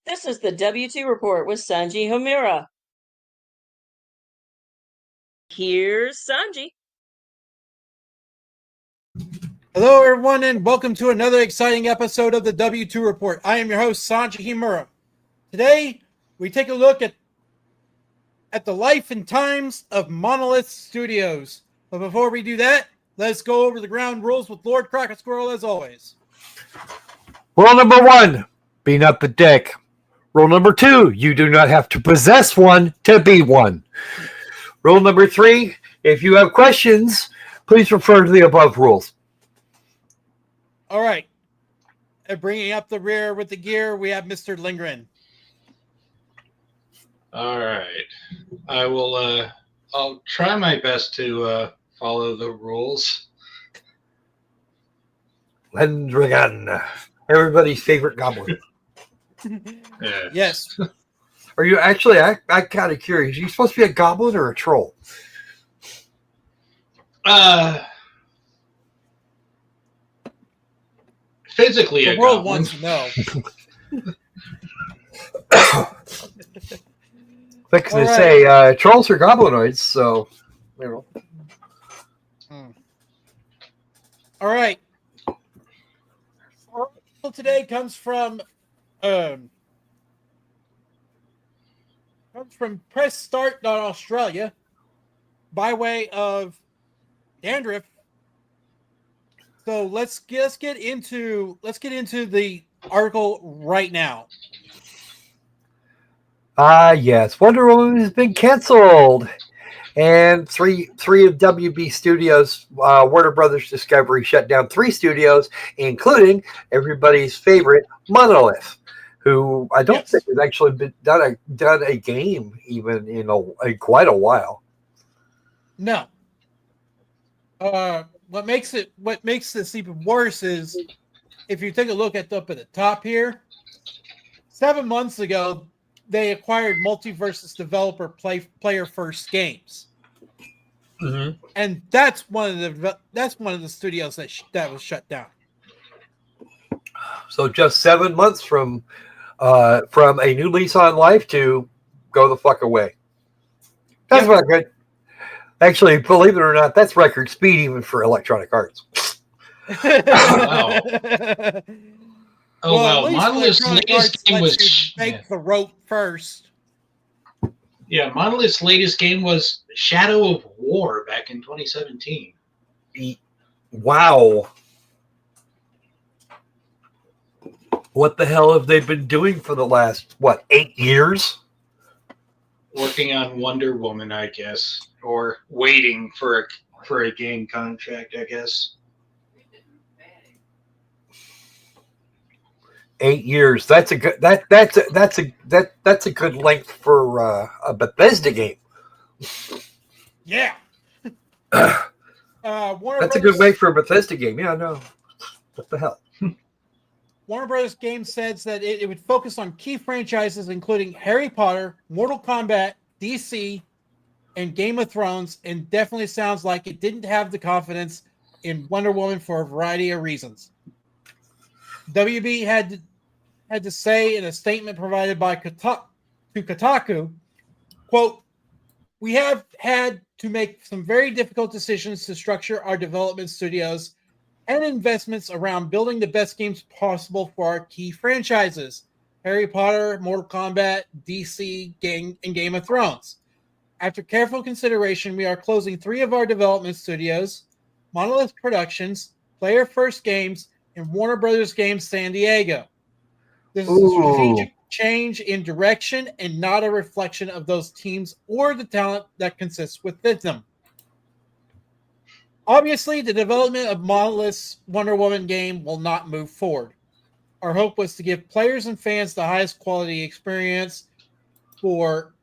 This is the W2 Report with Sanji Homura. Here's Sanji. Hello, everyone, and welcome to another exciting episode of the W2 Report. I am your host, Sanji Homura. Today, we take a look at the life and times of Monolith Studios. But before we do that, let's go over the ground rules with Lord Crockett Squirrel as always. Rule number 1, be not the dick. Rule number 2, you do not have to possess one to be one. Rule number 3, if you have questions, please refer to the above rules. All right. And bringing up the rear with the gear, we have Mr. Lindgren. All right. I will, I'll try my best to follow the rules. Lindgren, everybody's favorite goblin. Yes. Are you actually, I'm kind of curious, are you supposed to be a goblin or a troll? Physically The a world goblin. wants to know. Fixing All to right. say, trolls are goblinoids, so, you know. All right. Our article today comes from PressStart.Australia by way of Dandruff. So let's get into the article right now. Yes, Wonder Woman has been canceled. And three of WB Studios, Warner Brothers Discovery, shut down 3 studios, including everybody's favorite Monolith, who I don't think has actually been done a game even in quite a while. No. What makes this even worse is if you take a look up at the top here. 7 months ago, they acquired Multiversus developer Player First Games, and that's one of the studios that was shut down. So just 7 months from a new lease on life to go the fuck away. That's not good. Actually, believe it or not, that's record speed even for Electronic Arts. Wow. Well, wow. Monolith's latest game was make the rope first. Yeah, Monolith's latest game was Shadow of War back in 2017. Wow. What the hell have they been doing for the last 8 years? Working on Wonder Woman, I guess, or waiting for a game contract, I guess. 8 years. That's a good that's a good length for a Bethesda game. Yeah. That's a good way for a Bethesda game. Yeah, no. What the hell? Warner Brothers Games says that it would focus on key franchises including Harry Potter, Mortal Kombat, DC, and Game of Thrones, and definitely sounds like it didn't have the confidence in Wonder Woman for a variety of reasons. WB had to say in a statement provided by Kotaku, quote, "We have had to make some very difficult decisions to structure our development studios and investments around building the best games possible for our key franchises, Harry Potter, Mortal Kombat, DC, and Game of Thrones. After careful consideration, we are closing 3 of our development studios, Monolith Productions, Player First Games, and Warner Brothers Games San Diego. This is a strategic change in direction and not a reflection of those teams or the talent that consists within them. Obviously, the development of Monolith's Wonder Woman game will not move forward. Our hope was to give players and fans the highest quality experience for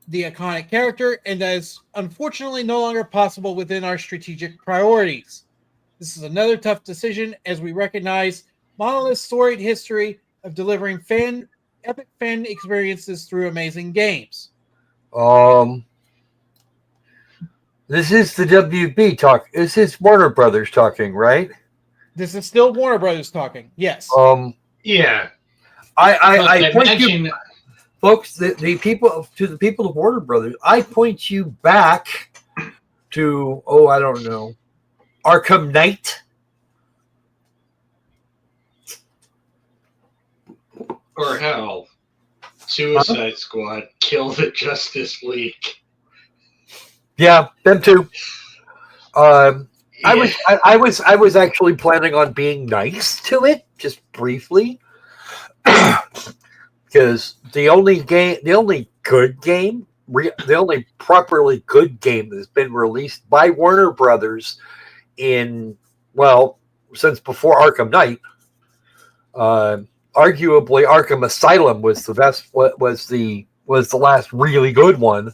the iconic character, and that is unfortunately no longer possible within our strategic priorities. This is another tough decision as we recognize Monolith's storied history of delivering epic fan experiences through amazing games." This is the WB talk. This is Warner Brothers talking, right? This is still Warner Brothers talking. Yes. Yeah. I point imagine you, folks, the people of Warner Brothers. I point you back to I don't know, Arkham Knight. or hell, Suicide Squad, Kill the Justice League. Yeah, them too. I Yeah. was actually planning on being nice to it, just briefly, because the only properly good game that's been released by Warner Brothers since before Arkham Knight, arguably Arkham Asylum was the best. Was the last really good one.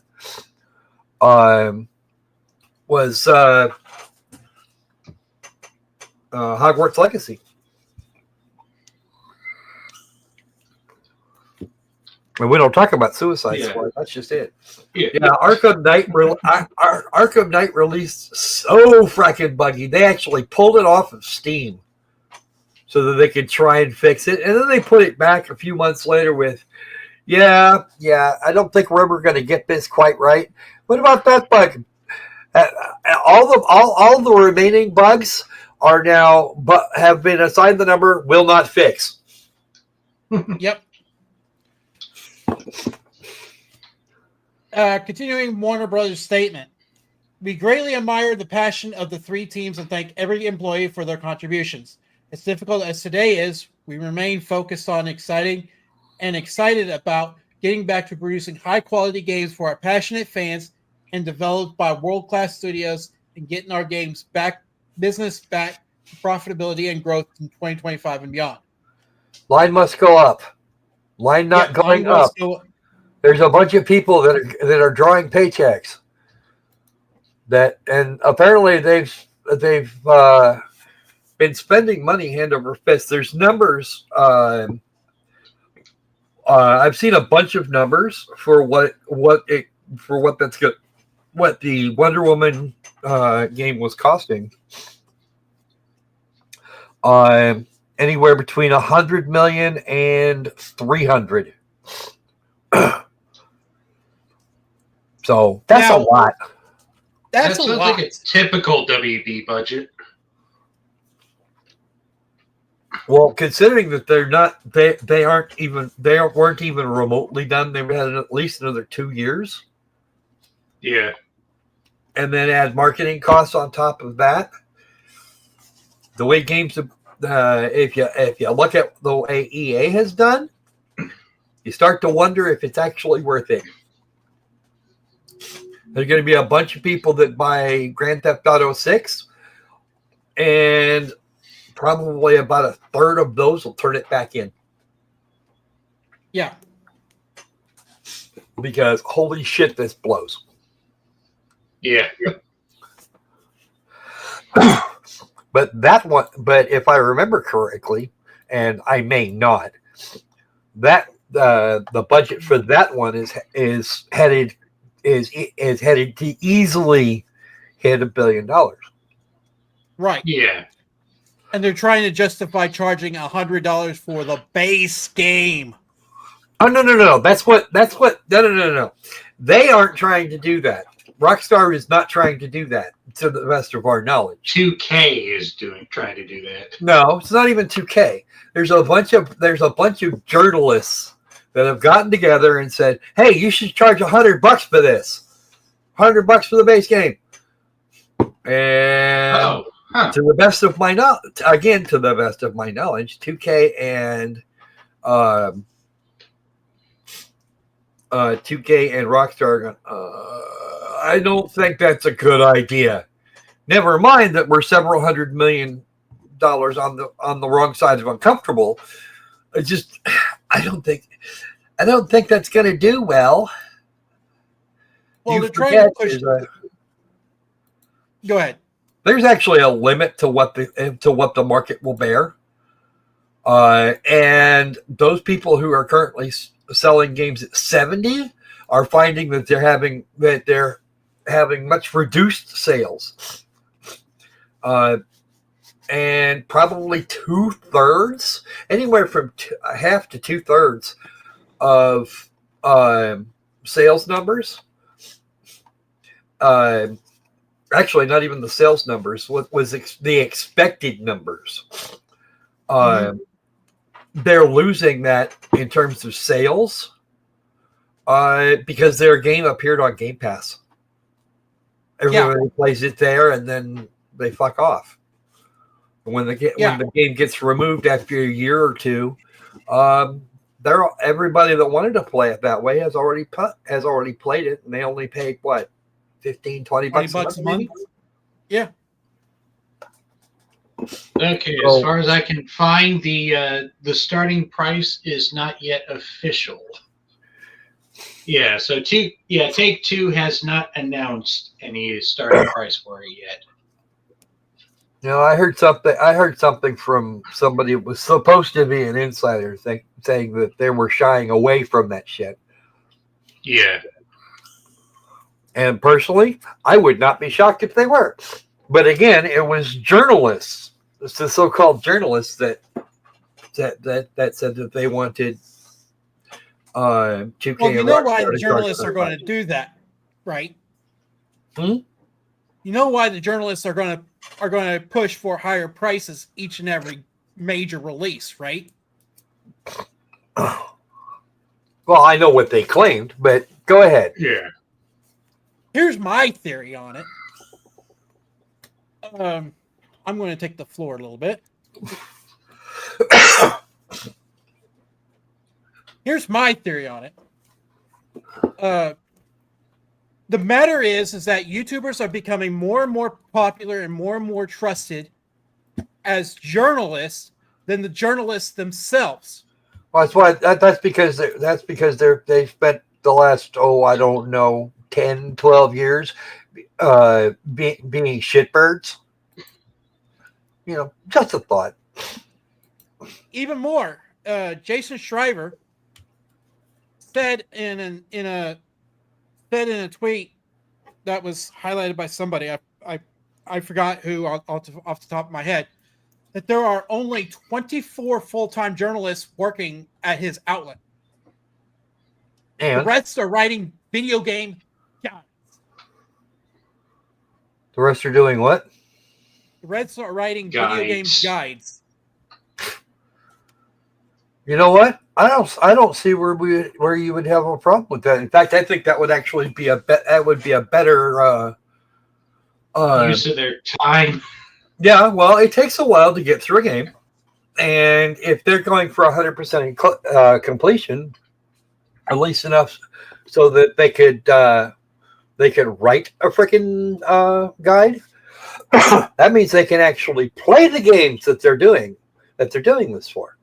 Was Hogwarts Legacy. And we don't talk about Suicide Squad. That's just it. Yeah. Arkham Knight. Arkham Knight released so freaking buggy. They actually pulled it off of Steam so that they could try and fix it, and then they put it back a few months later with, I don't think we're ever going to get this quite right. What about that bug? All the remaining bugs are now, but have been assigned the number will not fix. Yep. Continuing Warner Brothers' statement, we greatly admire the passion of the three teams and thank every employee for their contributions. As difficult as today is, we remain focused on excited about getting back to producing high-quality games for our passionate fans and developed by world-class studios and getting our games business back to profitability and growth in 2025 and beyond. Line must go up. Line not going up. There's a bunch of people that are drawing paychecks. And apparently they've been spending money hand over fist. There's numbers. I've seen a bunch of numbers for what the Wonder Woman game was costing. Anywhere between 100 million and 300. So that's a lot. That's that a sounds lot. like a typical WB budget. Well, considering that they weren't even remotely done. They've had at least another 2 years. Yeah. And then add marketing costs on top of that. The way games, if you look at the way EA has done, you start to wonder if it's actually worth it. There's going to be a bunch of people that buy Grand Theft Auto 6, and probably about a third of those will turn it back in. Yeah. Because holy shit, this blows. Yeah. But if I remember correctly, and I may not, that the budget for that one is headed to easily hit $1 billion. Right. Yeah. And they're trying to justify charging $100 for the base game. Oh no! No. They aren't trying to do that. Rockstar is not trying to do that, to the best of our knowledge. 2K is trying to do that. No, it's not even 2K. There's a bunch of journalists that have gotten together and said, "Hey, you should charge $100 for this. $100 for the base game." And to the best of my knowledge, 2K and 2K and Rockstar. I don't think that's a good idea. Never mind that we're several $100 million on the wrong side of uncomfortable. I don't think that's going to do well. Well, they're trying to push. Go ahead. There's actually a limit to what the market will bear, and those people who are currently selling games at 70 are finding that they're having much reduced sales. And and probably 2/3, anywhere from half to 2/3 of sales numbers. Actually, not even the sales numbers. What was the expected numbers? They're losing that in terms of sales because their game appeared on Game Pass. Everybody plays it there, and then they fuck off. When the game gets removed after a year or two, everybody that wanted to play it that way has already played it, and they only paid what, 15, 20 bucks a month? Yeah. Okay, as far as I can find, the starting price is not yet official. Yeah, so Take-Two has not announced any starting price for it yet. I heard something from somebody who was supposed to be an insider saying that they were shying away from that shit. Yeah. And personally, I would not be shocked if they were. But again, it was journalists. It's the so-called journalists that said that they wanted 2K. Well, you know why the journalists are going to do that, right? You know why the journalists are going to push for higher prices each and every major release, right? Well, I know what they claimed, but go ahead. Yeah. Here's my theory on it. I'm going to take the floor a little bit. Here's my theory on it. The matter is that YouTubers are becoming more and more popular and more trusted as journalists than the journalists themselves. Well, that's because they spent the last 10, 12 years being shitbirds. Just a thought. Even more, Jason Schreiber said in a tweet that was highlighted by somebody, I forgot who off the top of my head, that there are only 24 full-time journalists working at his outlet. And the rest are writing video game guides. The rest are doing what? The rest are writing video game guides. You know what? I don't see where you would have a problem with that. In fact, I think that would actually be a better use of their time. Yeah, well, it takes a while to get through a game, and if they're going for 100% completion, at least enough so that they could write a freaking guide, that means they can actually play the games that they're doing this for.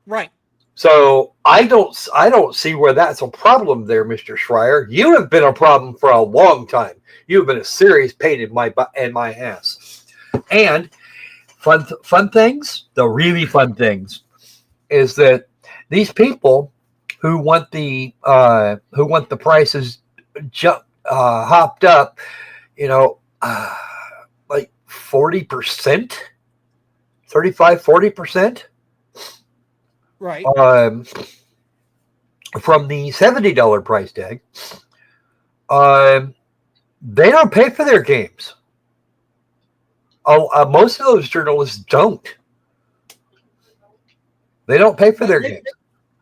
Right. So I don't see where that's a problem there, Mr. Schreier. You have been a problem for a long time. You've been a serious pain in my ass. And fun things, the really fun things, is that these people who want the prices hopped up, like 40%, 35-40%. Right. From the $70 price tag, they don't pay for their games. Most of those journalists don't. They don't pay for their games.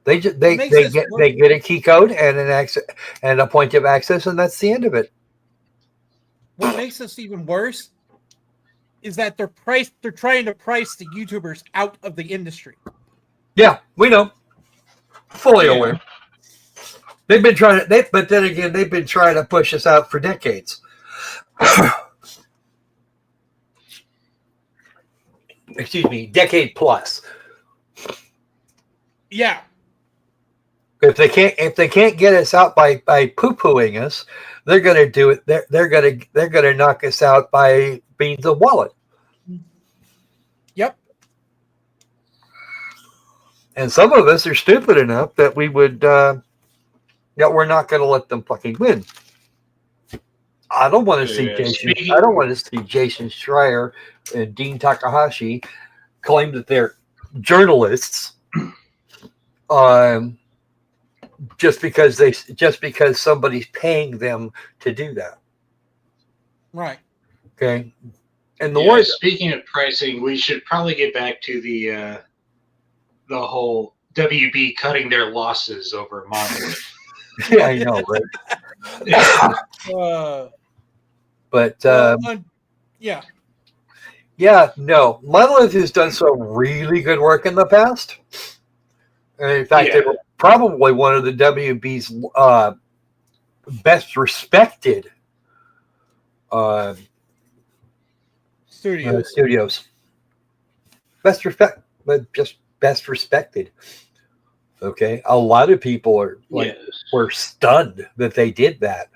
They get a key code and an access and a point of access, and that's the end of it. What makes this even worse is that they're trying to price the YouTubers out of the industry. Yeah, we know. Fully aware. They've been trying to, but then again, they've been trying to push us out for decades. Excuse me, decade plus. Yeah. If they can't get us out by poo-pooing us, they're gonna do it. They're gonna knock us out by being the wallet. Yep. And some of us are stupid enough that we would that we're not going to let them fucking win. I don't want to see Yeah, Jason. I don't want to see Jason Schreier and Dean Takahashi claim that they're journalists, just because somebody's paying them to do that. Right. Okay. And the Yeah, word. speaking of pricing, we should probably get back to the whole WB cutting their losses over Monolith. Yeah, I know, right? But yeah. Yeah, no. Monolith has done some really good work in the past. And in fact, they were probably one of the WB's best respected studios. Best respect, but just best respected. Okay, a lot of people were stunned that they did that.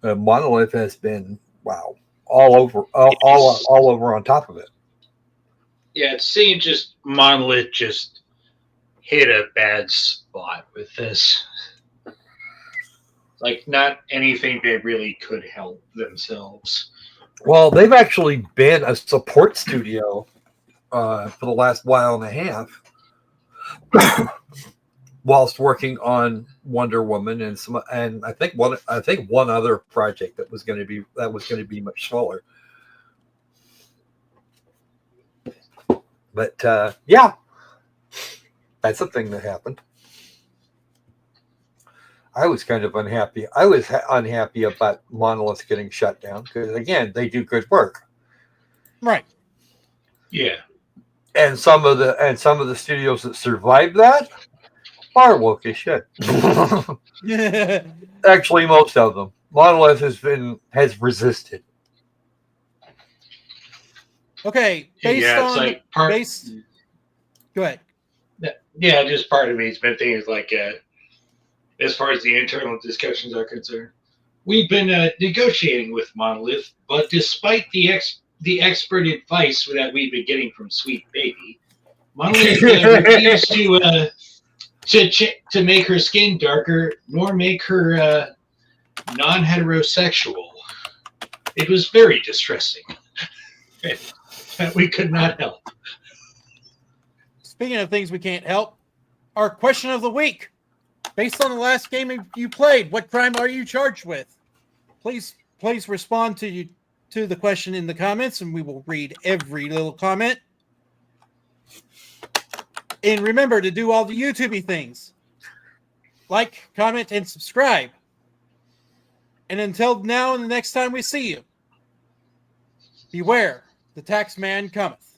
Monolith has been all over on top of it. Yeah, it seemed just Monolith just hit a bad spot with this. Like, not anything they really could help themselves. Well, they've actually been a support studio for the last while and a half, whilst working on Wonder Woman and I think one other project that was going to be much smaller. But yeah, that's a thing that happened. I was kind of unhappy. I was unhappy about Monolith getting shut down because, again, they do good work. Right. Yeah. And some of the studios that survived that are woke as shit. Actually, most of them. Monolith has resisted. Okay. Go ahead. Yeah, just part of me's been thinking like, as far as the internal discussions are concerned, we've been negotiating with Monolith, but despite the expert advice that we've been getting from Sweet Baby, Monolith refused to make her skin darker nor make her non-heterosexual. It was very distressing that we could not help. Speaking of things we can't help, our question of the week. Based on the last game you played, what crime are you charged with? Please respond to the question in the comments, and we will read every little comment. And remember to do all the YouTube things. Like, comment, and subscribe. And until now and the next time we see you, beware, the tax man cometh.